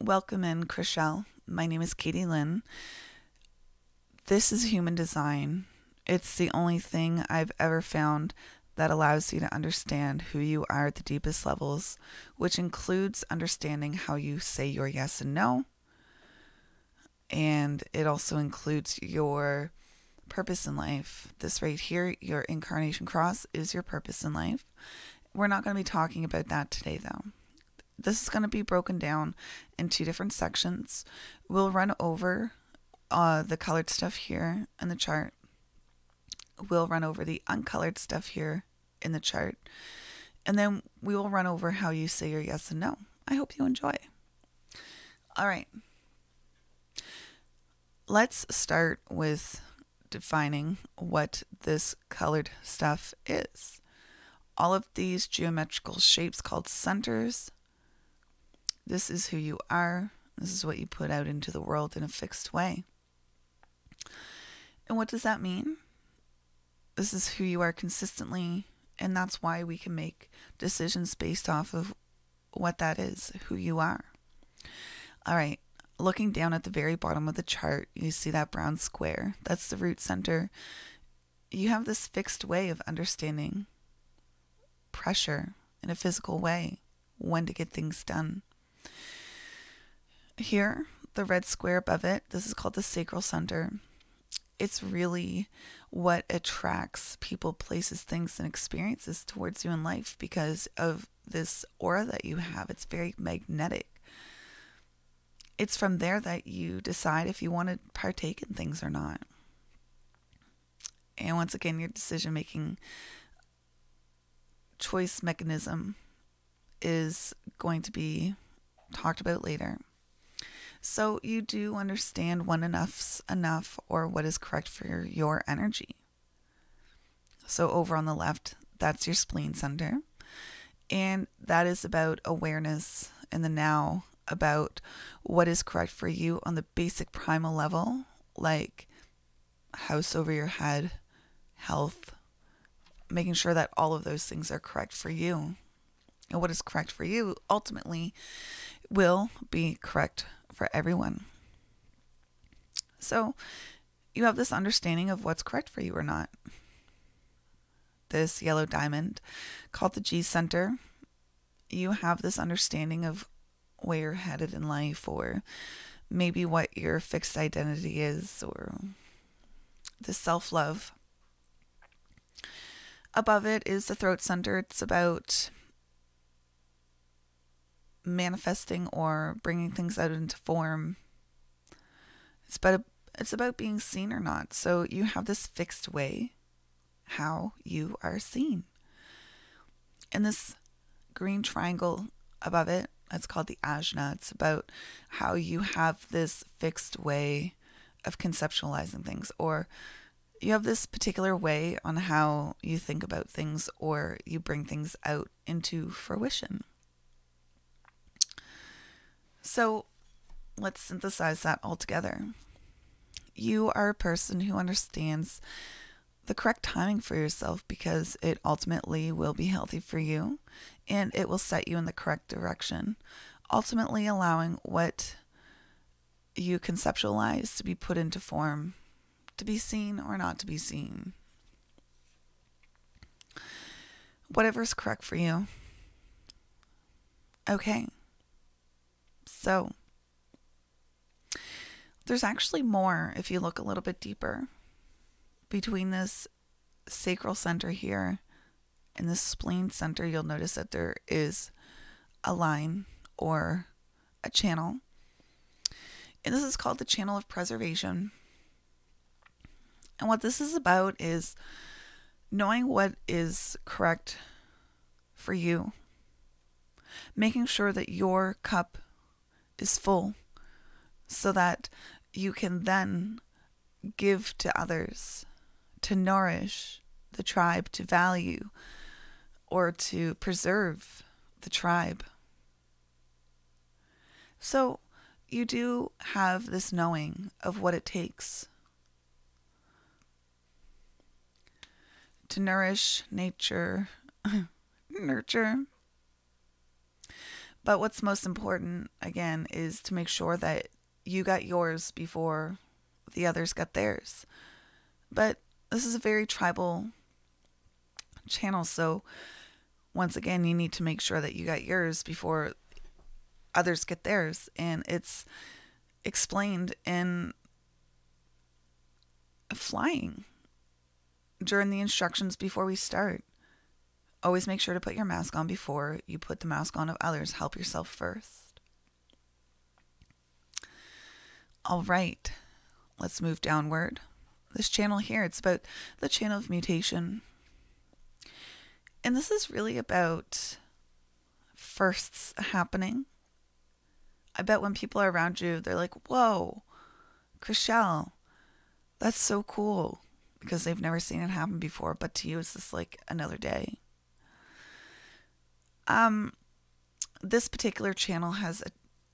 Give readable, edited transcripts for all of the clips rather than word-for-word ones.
Welcome in, Chrishell. My name is Katie Lynn. This is human design. It's the only thing I've ever found that allows you to understand who you are at the deepest levels, which includes understanding how you say your yes and no. And it also includes your purpose in life. This right here, your incarnation cross, is your purpose in life. We're not going to be talking about that today, though. This is going to be broken down in two different sections. We'll run over the colored stuff here in the chart. We'll run over the uncolored stuff here in the chart. And then we will run over how you say your yes and no. I hope you enjoy. All right. Let's start with defining what this colored stuff is. All of these geometrical shapes called centers. This is who you are. This is what you put out into the world in a fixed way. And what does that mean? This is who you are consistently, and that's why we can make decisions based off of what that is, who you are. All right, looking down at the very bottom of the chart, you see that brown square. That's the root center. You have this fixed way of understanding pressure in a physical way, when to get things done. Here, the red square above it, this is called the sacral center. It's really what attracts people, places, things, and experiences towards you in life because of this aura that you have. It's very magnetic. It's from there that you decide if you want to partake in things or not. And once again, your decision-making choice mechanism is going to be talked about later. So you do understand when enough's enough or what is correct for your energy. So over on the left, that's your spleen center. And that is about awareness in the now, about what is correct for you on the basic primal level, like house over your head, health, making sure that all of those things are correct for you. And what is correct for you ultimately will be correct for everyone. So you have this understanding of what's correct for you or not. This yellow diamond called the G center, you have this understanding of where you're headed in life, or maybe what your fixed identity is, or the self-love. Above it is the throat center. It's about manifesting or bringing things out into form. It's about being seen or not. So you have this fixed way how you are seen. And this green triangle above it, that's called the ajna. It's about how you have this fixed way of conceptualizing things, or you have this particular way on how you think about things, or you bring things out into fruition. So let's synthesize that all together. You are a person who understands the correct timing for yourself because it ultimately will be healthy for you and it will set you in the correct direction, ultimately allowing what you conceptualize to be put into form, to be seen or not to be seen. Whatever's correct for you. Okay. So, there's actually more if you look a little bit deeper between this sacral center here and this spleen center. You'll notice that there is a line or a channel, and this is called the channel of preservation. And what this is about is knowing what is correct for you, making sure that your cup is full so that you can then give to others, to nourish the tribe, to value or to preserve the tribe. So you do have this knowing of what it takes to nourish nature, nurture, But what's most important, again, is to make sure that you got yours before the others got theirs. But this is a very tribal channel, so once again, you need to make sure that you got yours before others get theirs. And it's explained in flying during the instructions before we start. Always make sure to put your mask on before you put the mask on of others. Help yourself first. All right, let's move downward. This channel here, it's about the channel of mutation. And this is really about firsts happening. I bet when people are around you, they're like, whoa, Chrishell, that's so cool, because they've never seen it happen before. But to you, it's just like another day. This particular channel has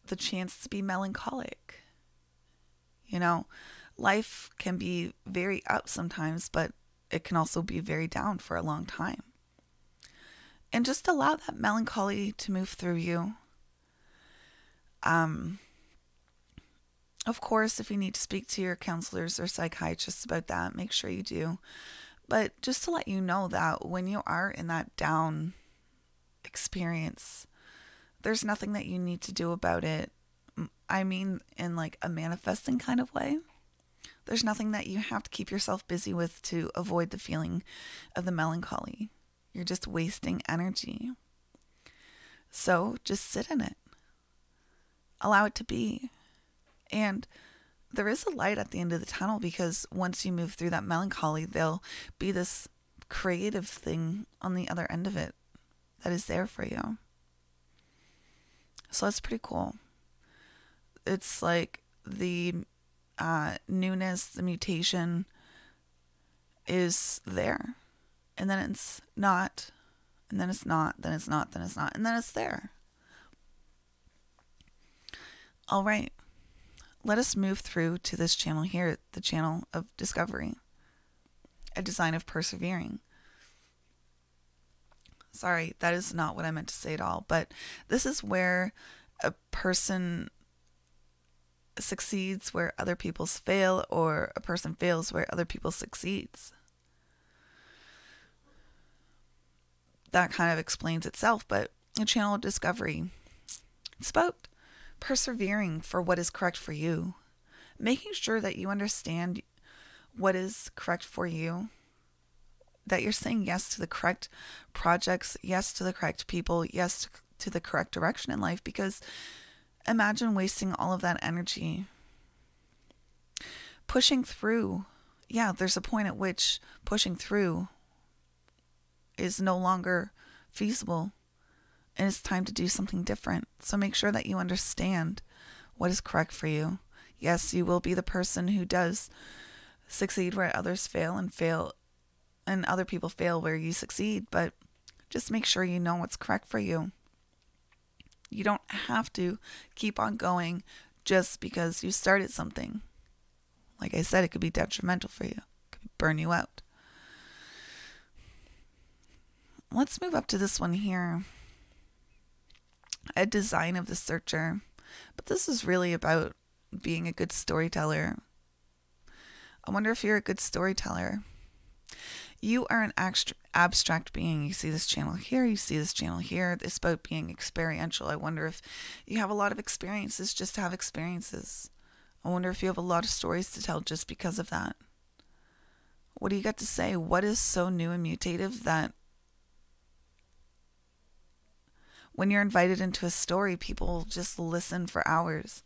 the chance to be melancholic. You know, life can be very up sometimes, but it can also be very down for a long time. And just allow that melancholy to move through you. Of course, if you need to speak to your counselors or psychiatrists about that, make sure you do. But just to let you know that when you are in that down experience, there's nothing that you need to do about it. I mean, in like a manifesting kind of way. There's nothing that you have to keep yourself busy with to avoid the feeling of the melancholy. You're just wasting energy. So just sit in it. Allow it to be. And there is a light at the end of the tunnel, because once you move through that melancholy, there'll be this creative thing on the other end of it that is there for you. So that's pretty cool. It's like the newness, the mutation is there. And then it's not. And then it's not. Then it's not. Then it's not. And then it's there. All right. Let us move through to this channel here, the channel of discovery, a design of persevering. Sorry, that is not what I meant to say at all, but this is where a person succeeds where other people fail, or a person fails where other people succeeds. That kind of explains itself, but a channel of discovery. It's about persevering for what is correct for you, making sure that you understand what is correct for you, that you're saying yes to the correct projects, yes to the correct people, yes to the correct direction in life, because imagine wasting all of that energy pushing through. Yeah, there's a point at which pushing through is no longer feasible, and it's time to do something different. So make sure that you understand what is correct for you. Yes, you will be the person who does succeed where others fail, and other people fail where you succeed, but just make sure you know what's correct for you. You don't have to keep on going just because you started something. Like I said, it could be detrimental for you. It could burn you out. Let's move up to this one here. A design of the searcher. But this is really about being a good storyteller. I wonder if you're a good storyteller. You are an abstract being. You see this channel here, you see this channel here. It's about being experiential. I wonder if you have a lot of experiences just to have experiences. I wonder if you have a lot of stories to tell just because of that. What do you got to say? What is so new and mutative that when you're invited into a story, people just listen for hours?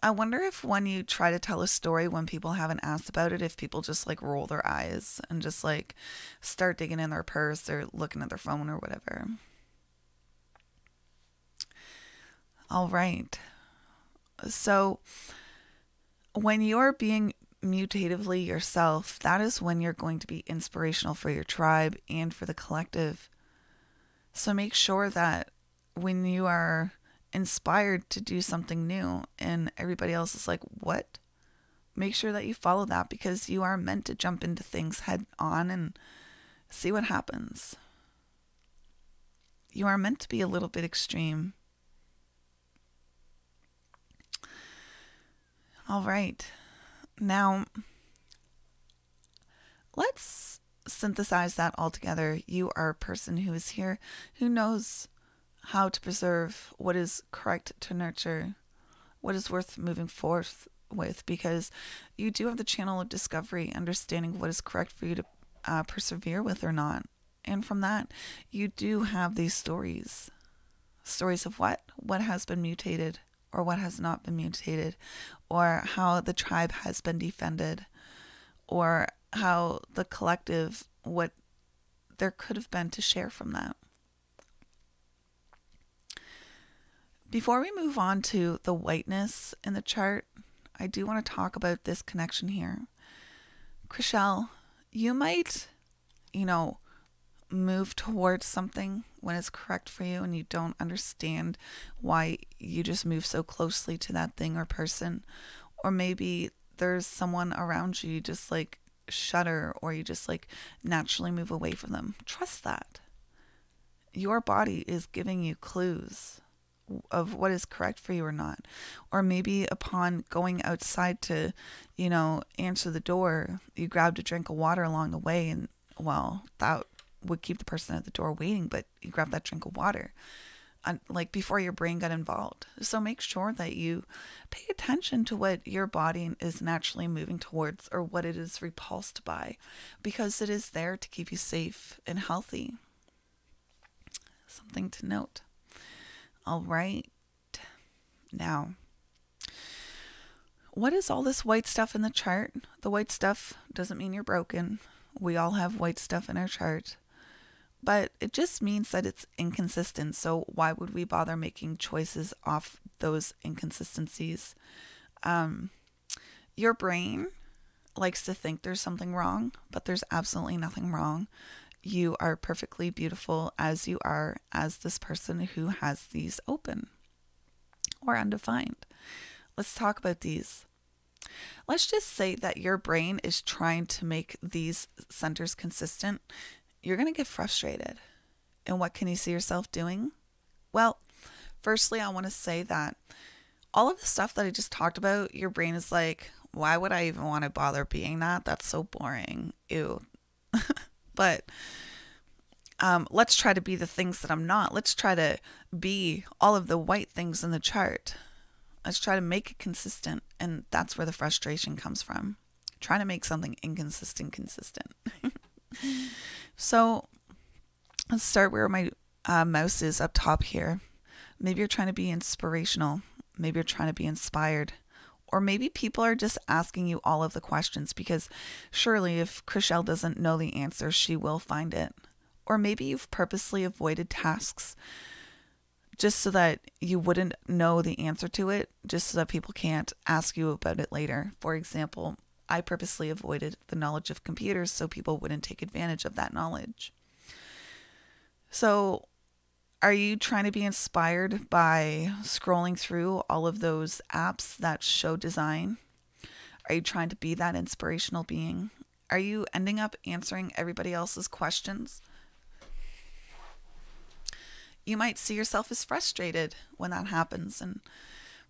I wonder if when you try to tell a story, when people haven't asked about it, if people just like roll their eyes and just like start digging in their purse or looking at their phone or whatever. All right. So when you're being mutatively yourself, that is when you're going to be inspirational for your tribe and for the collective. So make sure that when you are inspired to do something new and everybody else is like, what? Make sure that you follow that, because you are meant to jump into things head on and see what happens. You are meant to be a little bit extreme All right. Now, let's synthesize that all together. You are a person who is here, who knows how to preserve what is correct to nurture, what is worth moving forth with, because you do have the channel of discovery, understanding what is correct for you to persevere with or not. And from that, you do have these stories of what has been mutated or what has not been mutated, or how the tribe has been defended, or how the collective, what there could have been to share from that. Before we move on to the whiteness in the chart, I do want to talk about this connection here. Chrishell, you might, move towards something when it's correct for you and you don't understand why you just move so closely to that thing or person. Or maybe there's someone around you just like shudder, or you just like naturally move away from them. Trust that. Your body is giving you clues of what is correct for you or not. Or maybe upon going outside to, answer the door, you grabbed a drink of water along the way, and well, that would keep the person at the door waiting, but you grabbed that drink of water like before your brain got involved. So make sure that you pay attention to what your body is naturally moving towards, or what it is repulsed by, because it is there to keep you safe and healthy. Something to note. All right. Now, what is all this white stuff in the chart? The white stuff doesn't mean you're broken. We all have white stuff in our chart. But it just means that it's inconsistent. So why would we bother making choices off those inconsistencies? Your brain likes to think there's something wrong, but there's absolutely nothing wrong. You are perfectly beautiful as you are, as this person who has these open or undefined. Let's talk about these. Let's just say that your brain is trying to make these centers consistent. You're going to get frustrated. And what can you see yourself doing? Well, firstly, I want to say that all of the stuff that I just talked about, your brain is like, why would I even want to bother being that? That's so boring. Ew. But let's try to be the things that I'm not. Let's try to be all of the white things in the chart. Let's try to make it consistent. And that's where the frustration comes from. Trying to make something inconsistent consistent. So let's start where my mouse is, up top here. Maybe you're trying to be inspirational. Maybe you're trying to be inspired. Or maybe people are just asking you all of the questions, because surely if Chrishell doesn't know the answer, she will find it. Or maybe you've purposely avoided tasks just so that you wouldn't know the answer to it, just so that people can't ask you about it later. For example, I purposely avoided the knowledge of computers so people wouldn't take advantage of that knowledge. So are you trying to be inspired by scrolling through all of those apps that show design? Are you trying to be that inspirational being? Are you ending up answering everybody else's questions? You might see yourself as frustrated when that happens, and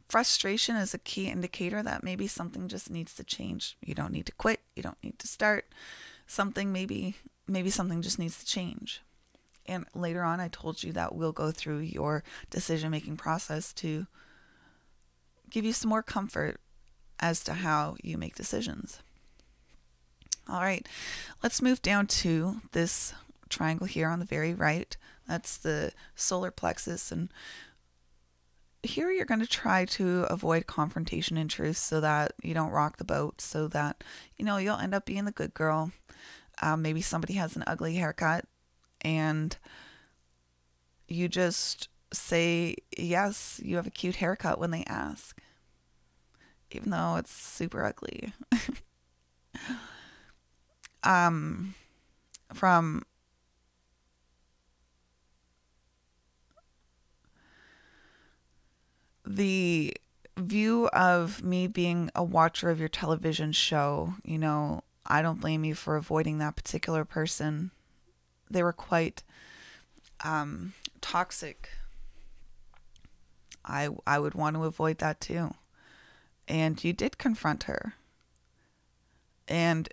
frustration is a key indicator that maybe something just needs to change. You don't need to quit. You don't need to start something. Maybe something just needs to change. And later on, I told you that we'll go through your decision-making process to give you some more comfort as to how you make decisions. All right, let's move down to this triangle here on the very right. That's the solar plexus, and here you're going to try to avoid confrontation and truth so that you don't rock the boat, so that you'll end up being the good girl. Maybe somebody has an ugly haircut and you just say yes, you have a cute haircut when they ask, even though it's super ugly. From the view of me being a watcher of your television show, I don't blame you for avoiding that particular person. They were quite toxic. I would want to avoid that too. and you did confront her. And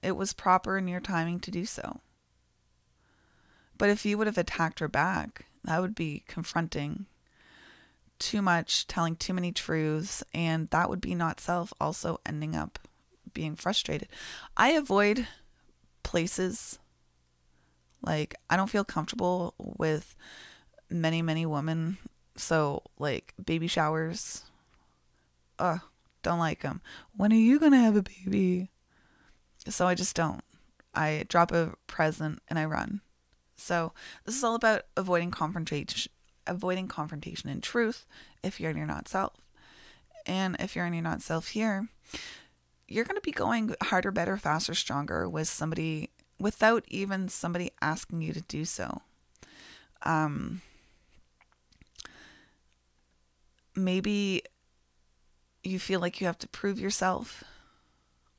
it was proper in your timing to do so. But if you would have attacked her back, that would be confronting too much, telling too many truths, and that would be not self, also ending up being frustrated. I avoid places, like, I don't feel comfortable with many women. So, like, baby showers, don't like them. When are you gonna have a baby? So I just don't. I drop a present and I run. So this is all about avoiding confrontation in truth if you're in your not self. And if you're in your not self here, you're going to be going harder, better, faster, stronger with somebody without even somebody asking you to do so. Maybe you feel like you have to prove yourself,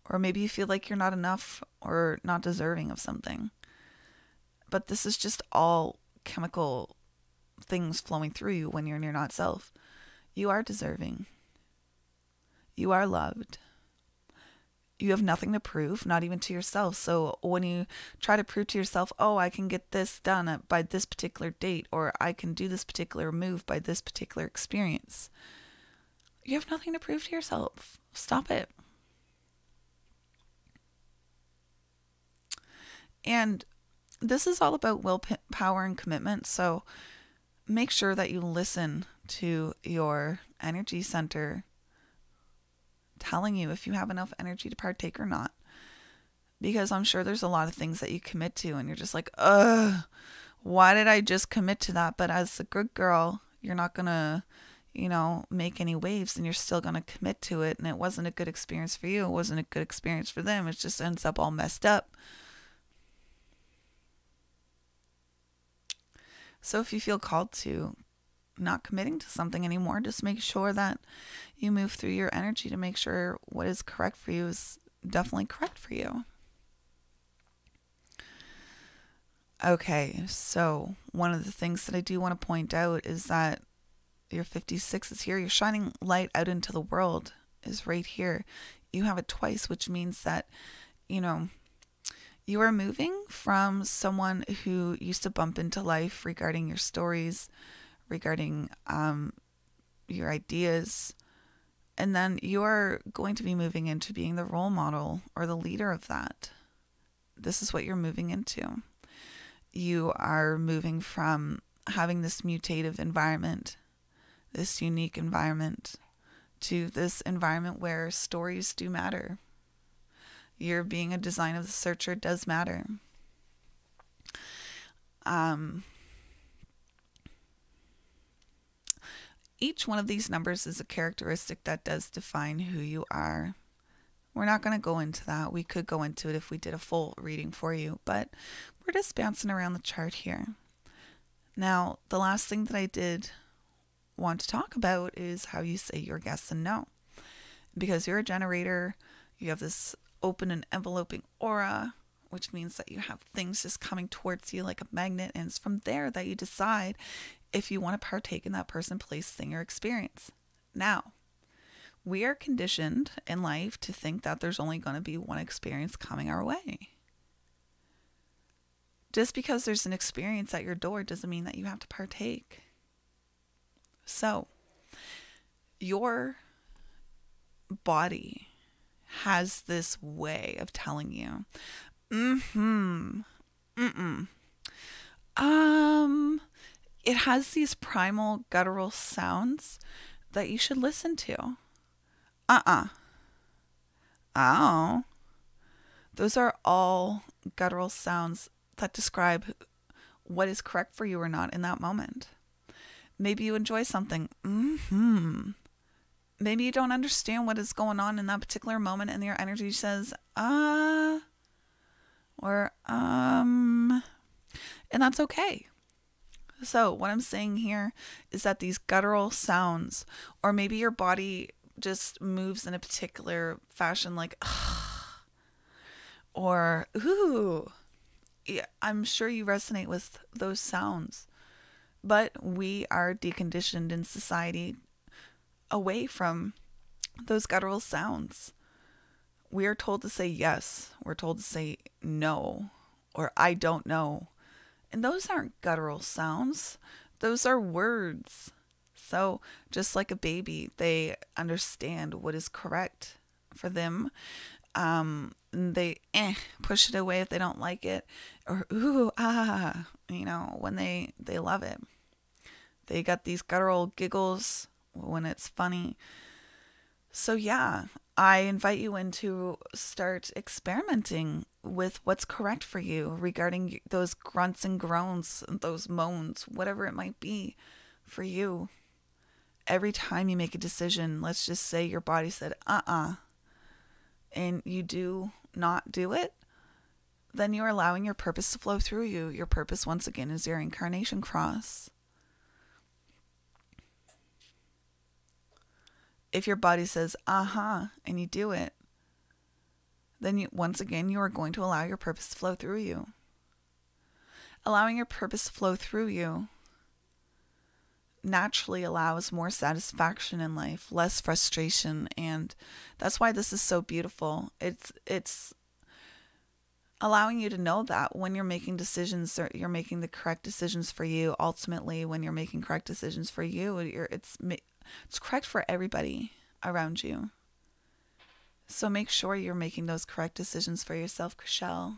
or maybe you feel like you're not enough or not deserving of something. But this is just all chemical things flowing through you when you're in your not self. You are deserving. You are loved. You have nothing to prove, not even to yourself. So when you try to prove to yourself, oh, I can get this done by this particular date, or I can do this particular move by this particular experience, you have nothing to prove to yourself. Stop it. And this is all about willpower and commitment. So make sure that you listen to your energy center telling you if you have enough energy to partake or not. Because I'm sure there's a lot of things that you commit to and you're just like, why did I just commit to that? But as a good girl, you're not going to, make any waves, and you're still going to commit to it. And it wasn't a good experience for you. It wasn't a good experience for them. It just ends up all messed up. So if you feel called to not committing to something anymore, just make sure that you move through your energy to make sure what is correct for you is definitely correct for you. Okay, so one of the things that I do want to point out is that your 56 is here. Your shining light out into the world is right here. You have it twice, which means that, you are moving from someone who used to bump into life regarding your stories, regarding your ideas, and then you are going to be moving into being the role model or the leader of that. This is what you're moving into. You are moving from having this mutative environment, this unique environment, to this environment where stories do matter. Your being a design of the searcher does matter. Each one of these numbers is a characteristic that does define who you are. We're not going to go into that. We could go into it if we did a full reading for you, but we're just bouncing around the chart here. Now, the last thing that I did want to talk about is how you say your yes and no. Because you're a generator, you have this open and enveloping aura, which means that you have things just coming towards you like a magnet, and it's from there that you decide if you want to partake in that person, place, thing, or experience. Now, we are conditioned in life to think that there's only going to be one experience coming our way. Just because there's an experience at your door doesn't mean that you have to partake. So, your body has this way of telling you, it has these primal guttural sounds that you should listen to. Oh. Those are all guttural sounds that describe what is correct for you or not in that moment. Maybe you enjoy something. Maybe you don't understand what is going on in that particular moment, and your energy says, or, and that's okay. So what I'm saying here is that these guttural sounds, or maybe your body just moves in a particular fashion, like, or, ooh, yeah, I'm sure you resonate with those sounds. But we are deconditioned in society away from those guttural sounds. We are told to say yes. We're told to say no or I don't know. And those aren't guttural sounds. Those are words. So just like a baby, they understand what is correct for them. They push it away if they don't like it, or ooh, ah, when they love it. They got these guttural giggles when it's funny. So yeah, I invite you in to start experimenting with what's correct for you regarding those grunts and groans, those moans, whatever it might be for you. Every time you make a decision, let's just say your body said, and you do not do it, then you're allowing your purpose to flow through you. Your purpose, once again, is your incarnation cross. If your body says, and you do it, then once again, you are going to allow your purpose to flow through you. Allowing your purpose to flow through you naturally allows more satisfaction in life, less frustration, and that's why this is so beautiful. It's allowing you to know that when you're making decisions, you're making the correct decisions for you. Ultimately, when you're making correct decisions for you, it's correct for everybody around you. So make sure you're making those correct decisions for yourself, Chrishell.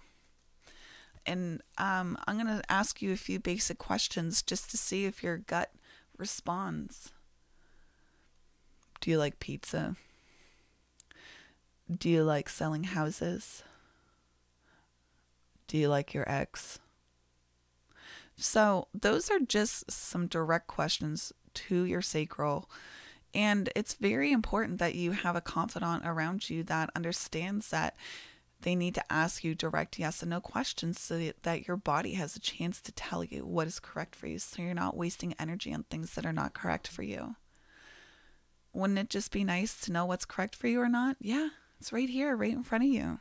And I'm going to ask you a few basic questions just to see if your gut responds. Do you like pizza? Do you like selling houses? Do you like your ex? So those are just some direct questions to your sacral. And it's very important that you have a confidant around you that understands that they need to ask you direct yes and no questions so that your body has a chance to tell you what is correct for you, so you're not wasting energy on things that are not correct for you. Wouldn't it just be nice to know what's correct for you or not? Yeah, it's right here, right in front of you.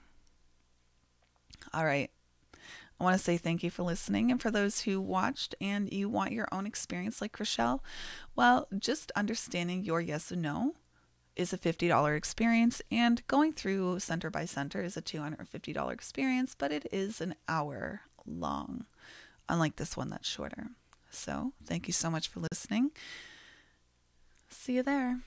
All right. I want to say thank you for listening, and for those who watched and you want your own experience like Chrishell, well, just understanding your yes and no is a $50 experience, and going through center by center is a $250 experience, but it is an hour long, unlike this one that's shorter. So thank you so much for listening. See you there.